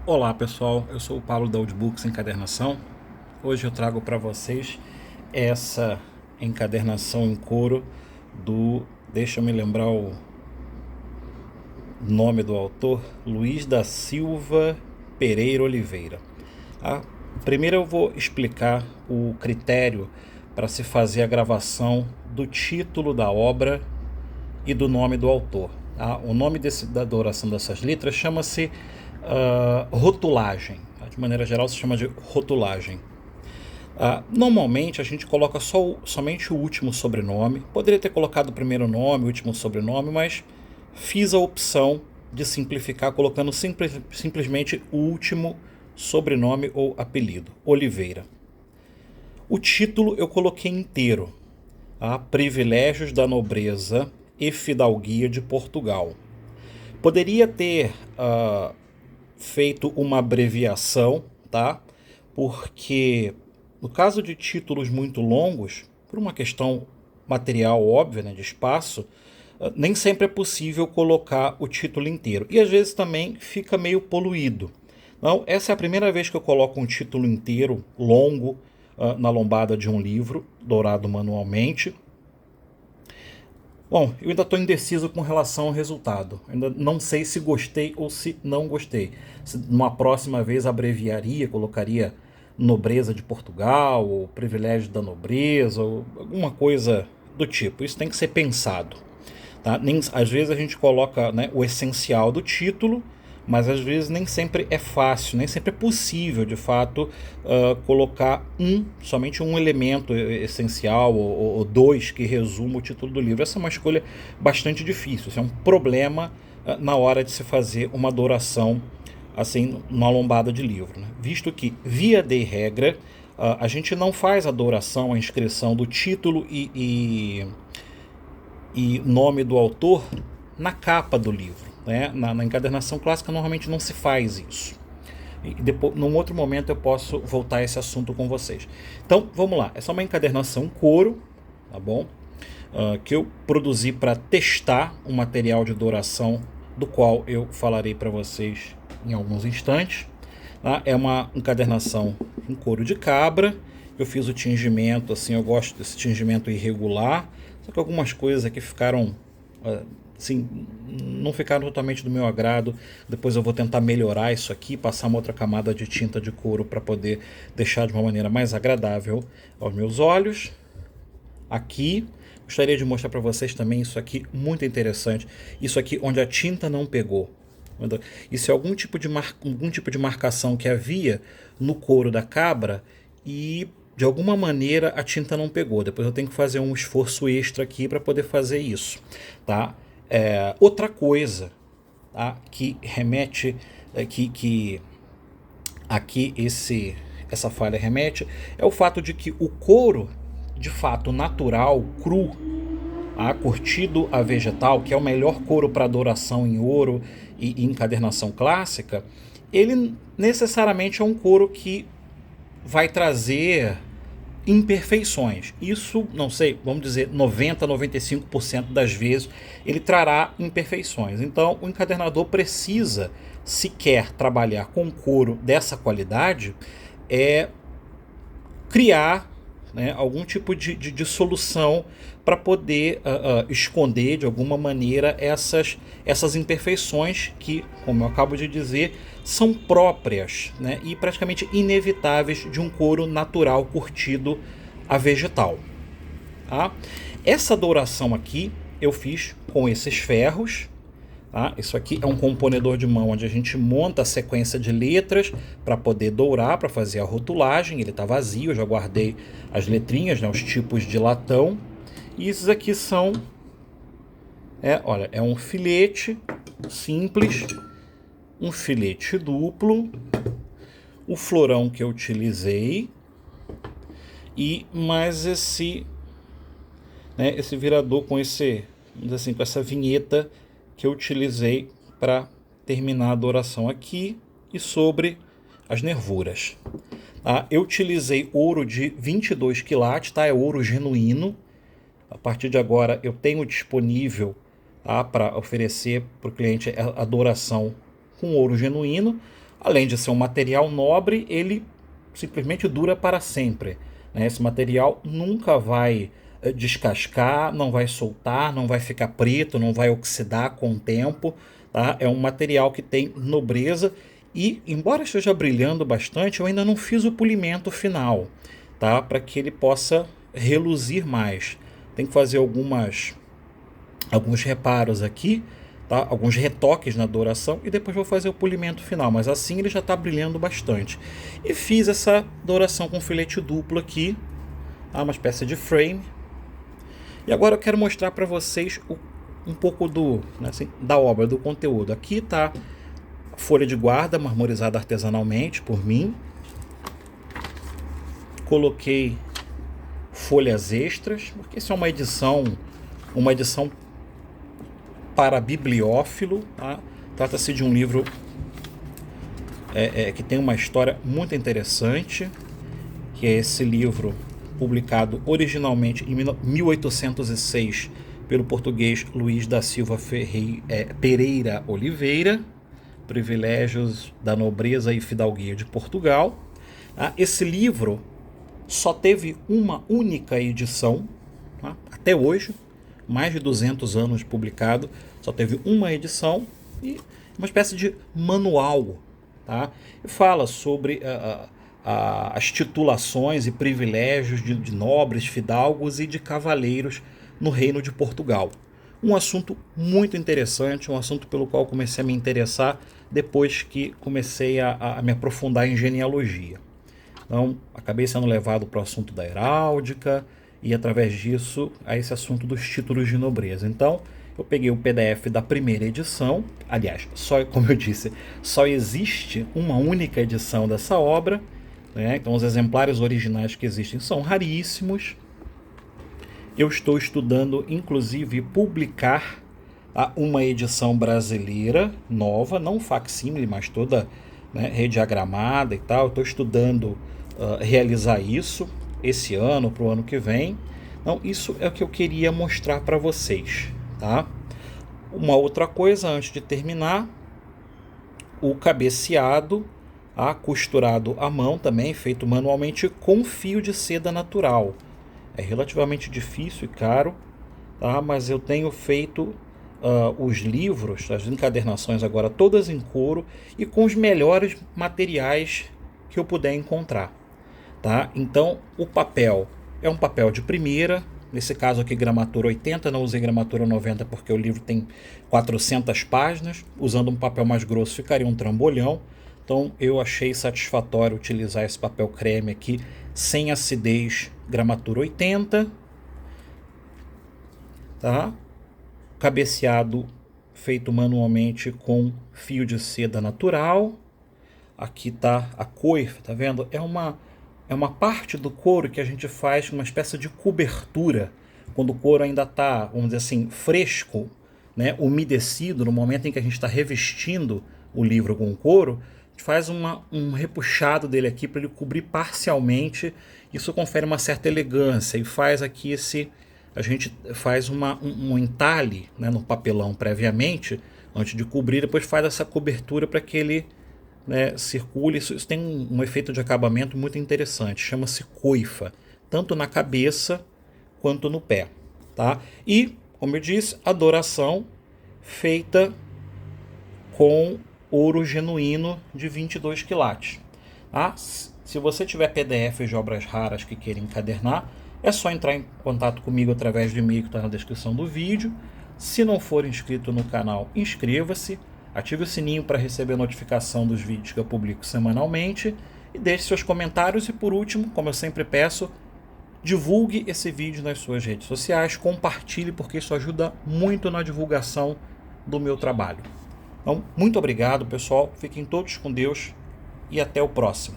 Olá pessoal, eu sou o Paulo da Audibooks Encadernação. Hoje eu trago para vocês essa encadernação em couro deixa eu me lembrar o nome do autor, Luiz da Silva Pereira Oliveira. Ah, primeiro eu vou explicar o critério para se fazer a gravação do título da obra e do nome do autor. O nome da adoração dessas letras chama-se rotulagem. De maneira geral se chama de rotulagem. Normalmente a gente coloca somente o último sobrenome. Poderia ter colocado o primeiro nome, o último sobrenome, mas fiz a opção de simplificar colocando simplesmente o último sobrenome ou apelido, Oliveira. O título eu coloquei inteiro, Privilégios da Nobreza e Fidalguia de Portugal. Poderia ter feito uma abreviação, tá? Porque no caso de títulos muito longos, por uma questão material óbvia, né, de espaço, nem sempre é possível colocar o título inteiro. E às vezes também fica meio poluído. Então, essa é a primeira vez que eu coloco um título inteiro, longo, na lombada de um livro, dourado manualmente. Bom, eu ainda estou indeciso com relação ao resultado. Ainda não sei se gostei ou se não gostei. Se numa próxima vez abreviaria, colocaria Nobreza de Portugal, ou Privilégio da Nobreza, ou alguma coisa do tipo. Isso tem que ser pensado. Tá? Às vezes a gente coloca, né, o essencial do título, mas às vezes nem sempre é fácil, nem sempre é possível, de fato, colocar somente um elemento essencial ou dois que resumam o título do livro. Essa é uma escolha bastante difícil, isso é um problema na hora de se fazer uma adoração assim, numa lombada de livro, né? Visto que, via de regra, a gente não faz a adoração, a inscrição do título e nome do autor na capa do livro, né? Na encadernação clássica normalmente não se faz isso. E depois, num outro momento eu posso voltar a esse assunto com vocês. Então vamos lá, essa é uma encadernação couro, tá bom? Que eu produzi para testar um material de adoração do qual eu falarei para vocês em alguns instantes. Tá? É uma encadernação em couro de cabra. Eu fiz o tingimento, assim, eu gosto desse tingimento irregular, só que algumas coisas aqui ficaram, assim, não ficaram totalmente do meu agrado. Depois eu vou tentar melhorar isso aqui, passar uma outra camada de tinta de couro para poder deixar de uma maneira mais agradável aos meus olhos. Aqui, gostaria de mostrar para vocês também isso aqui, muito interessante. Isso aqui onde a tinta não pegou. Isso é algum tipo de marcação que havia no couro da cabra e de alguma maneira a tinta não pegou. Depois eu tenho que fazer um esforço extra aqui para poder fazer isso, tá? Outra coisa, tá? Que remete que aqui essa falha remete é o fato de que o couro de fato natural, cru, curtido a vegetal, que é o melhor couro para adoração em ouro e encadernação clássica, ele necessariamente é um couro que vai trazer imperfeições. Isso, não sei, vamos dizer 90, 95% das vezes ele trará imperfeições. Então, o encadernador precisa, se quer trabalhar com couro dessa qualidade, criar, né, algum tipo de solução para poder esconder de alguma maneira essas imperfeições que, como eu acabo de dizer, são próprias, né, e praticamente inevitáveis de um couro natural curtido a vegetal. Tá? Essa douração aqui eu fiz com esses ferros. Tá? Isso aqui é um componedor de mão onde a gente monta a sequência de letras para poder dourar, para fazer a rotulagem. Ele está vazio, eu já guardei as letrinhas, né, os tipos de latão. E esses aqui são, olha, é um filete simples, um filete duplo, o florão que eu utilizei e mais esse virador com com essa vinheta que eu utilizei para terminar a adoração aqui e sobre as nervuras. Eu utilizei ouro de 22 quilates, tá? É ouro genuíno. A partir de agora eu tenho disponível, tá, para oferecer para o cliente a adoração com ouro genuíno. Além de ser um material nobre, ele simplesmente dura para sempre, né? Esse material nunca vai descascar, não vai soltar, não vai ficar preto, não vai oxidar com o tempo, tá? É um material que tem nobreza e, embora esteja brilhando bastante, eu ainda não fiz o polimento final, tá? Para que ele possa reluzir mais. Tem que fazer alguns reparos aqui, tá? Alguns retoques na douração e depois vou fazer o polimento final, mas assim ele já está brilhando bastante. E fiz essa douração com filete duplo aqui, tá? Uma espécie de frame. E agora eu quero mostrar para vocês um pouco né, assim, da obra, do conteúdo. Aqui está a folha de guarda marmorizada artesanalmente por mim. Coloquei folhas extras, porque isso é uma edição para bibliófilo, tá? Trata-se de um livro que tem uma história muito interessante, que é esse livro publicado originalmente em 1806 pelo português Luís da Silva Pereira Oliveira, Privilégios da Nobreza e Fidalguia de Portugal. Esse livro só teve uma única edição, tá? Até hoje, mais de 200 anos publicado, só teve uma edição e uma espécie de manual, tá? E fala sobre as titulações e privilégios de nobres, fidalgos e de cavaleiros no Reino de Portugal. Um assunto muito interessante, um assunto pelo qual comecei a me interessar depois que comecei a me aprofundar em genealogia. Então, acabei sendo levado para o assunto da heráldica e, através disso, a esse assunto dos títulos de nobreza. Então, eu peguei o PDF da primeira edição. Aliás, como eu disse, só existe uma única edição dessa obra, né? Então, os exemplares originais que existem são raríssimos. Eu estou estudando, inclusive, publicar uma edição brasileira nova, não facsímile, mas toda, né, rediagramada e tal. Estou estudando realizar isso esse ano, para o ano que vem. Então, isso é o que eu queria mostrar para vocês, tá? Uma outra coisa, antes de terminar, o cabeceado, costurado à mão também, feito manualmente com fio de seda natural. É relativamente difícil e caro, tá? Mas eu tenho feito os livros, as encadernações agora todas em couro e com os melhores materiais que eu puder encontrar, tá? Então o papel é um papel de primeira, nesse caso aqui gramatura 80, não usei gramatura 90 porque o livro tem 400 páginas, usando um papel mais grosso ficaria um trambolhão, então eu achei satisfatório utilizar esse papel creme aqui, sem acidez, gramatura 80, tá? Cabeceado feito manualmente com fio de seda natural. Aqui tá a coifa, tá vendo? É uma parte do couro que a gente faz uma espécie de cobertura, quando o couro ainda está, vamos dizer assim, fresco, né, umedecido, no momento em que a gente está revestindo o livro com o couro, a gente faz um repuxado dele aqui para ele cobrir parcialmente. Isso confere uma certa elegância e faz aqui a gente faz um entalhe, né, no papelão previamente, antes de cobrir, depois faz essa cobertura para que ele, né, circule. Isso tem um efeito de acabamento muito interessante, chama-se coifa, tanto na cabeça quanto no pé, tá? E, como eu disse, a douração feita com ouro genuíno de 22 quilates, tá? Se você tiver PDFs de obras raras que queira encadernar, é só entrar em contato comigo através do e-mail que está na descrição do vídeo. Se não for inscrito no canal, inscreva-se, ative o sininho para receber notificação dos vídeos que eu publico semanalmente e deixe seus comentários. E por último, como eu sempre peço, divulgue esse vídeo nas suas redes sociais, compartilhe, porque isso ajuda muito na divulgação do meu trabalho. Então, muito obrigado, pessoal, fiquem todos com Deus e até o próximo.